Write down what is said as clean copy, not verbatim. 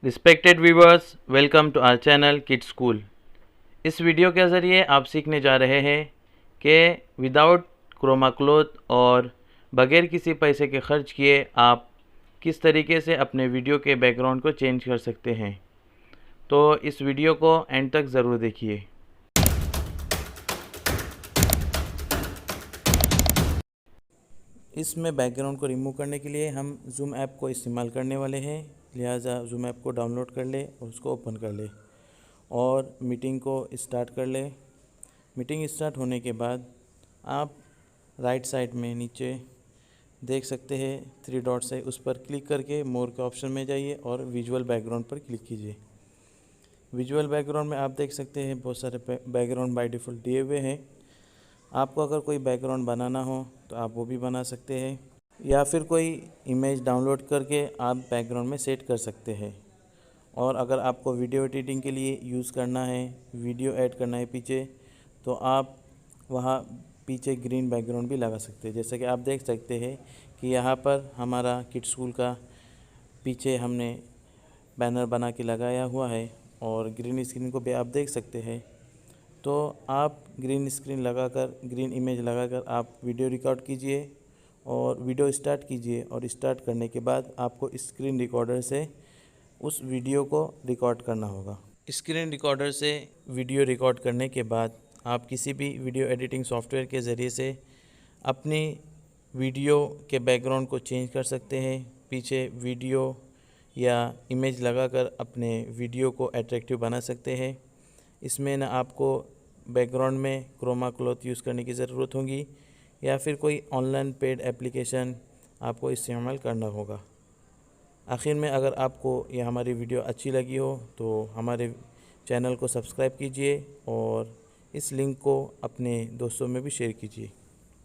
Respected viewers, welcome to our channel kids school. इस वीडियो के ज़रिए आप सीखने जा रहे हैं कि विदाउट क्रोमा क्लोथ और बगैर किसी पैसे के खर्च किए आप किस तरीके से अपने वीडियो के बैकग्राउंड को चेंज कर सकते हैं। तो इस वीडियो को एंड तक ज़रूर देखिए। इसमें बैकग्राउंड को रिमूव करने के लिए हम जूम ऐप को इस्तेमाल करने वाले हैं, लिहाजा जूम ऐप को डाउनलोड कर ले और उसको ओपन कर ले और मीटिंग को स्टार्ट कर ले। मीटिंग स्टार्ट होने के बाद आप राइट साइड में नीचे देख सकते हैं 3 डॉट्स है, उस पर क्लिक करके मोर के ऑप्शन में जाइए और विजुअल बैकग्राउंड पर क्लिक कीजिए। विजुअल बैकग्राउंड में आप देख सकते हैं बहुत सारे बैकग्राउंड बाय डिफ़ॉल्ट दिए हुए हैं। आपको अगर कोई बैकग्राउंड बनाना हो तो आप वो भी बना सकते हैं, या फिर कोई इमेज डाउनलोड करके आप बैकग्राउंड में सेट कर सकते हैं। और अगर आपको वीडियो एडिटिंग के लिए यूज़ करना है, वीडियो ऐड करना है पीछे, तो आप वहाँ पीछे ग्रीन बैकग्राउंड भी लगा सकते हैं। जैसे कि आप देख सकते हैं कि यहाँ पर हमारा किड्स स्कूल का पीछे हमने बैनर बना के लगाया हुआ है और ग्रीन स्क्रीन को भी आप देख सकते हैं। तो आप ग्रीन स्क्रीन लगाकर, ग्रीन इमेज लगाकर आप वीडियो रिकॉर्ड कीजिए और वीडियो स्टार्ट कीजिए। और स्टार्ट करने के बाद आपको स्क्रीन रिकॉर्डर से उस वीडियो को रिकॉर्ड करना होगा। स्क्रीन रिकॉर्डर से वीडियो रिकॉर्ड करने के बाद आप किसी भी वीडियो एडिटिंग सॉफ्टवेयर के ज़रिए से अपनी वीडियो के बैकग्राउंड को चेंज कर सकते हैं। पीछे वीडियो या इमेज लगाकर अपने वीडियो को अट्रैक्टिव बना सकते हैं। इसमें ना आपको बैकग्राउंड में क्रोमा क्लॉथ यूज़ करने की ज़रूरत होगी या फिर कोई ऑनलाइन पेड एप्लीकेशन आपको इस्तेमाल करना होगा। आखिर में अगर आपको ये हमारी वीडियो अच्छी लगी हो तो हमारे चैनल को सब्सक्राइब कीजिए और इस लिंक को अपने दोस्तों में भी शेयर कीजिए।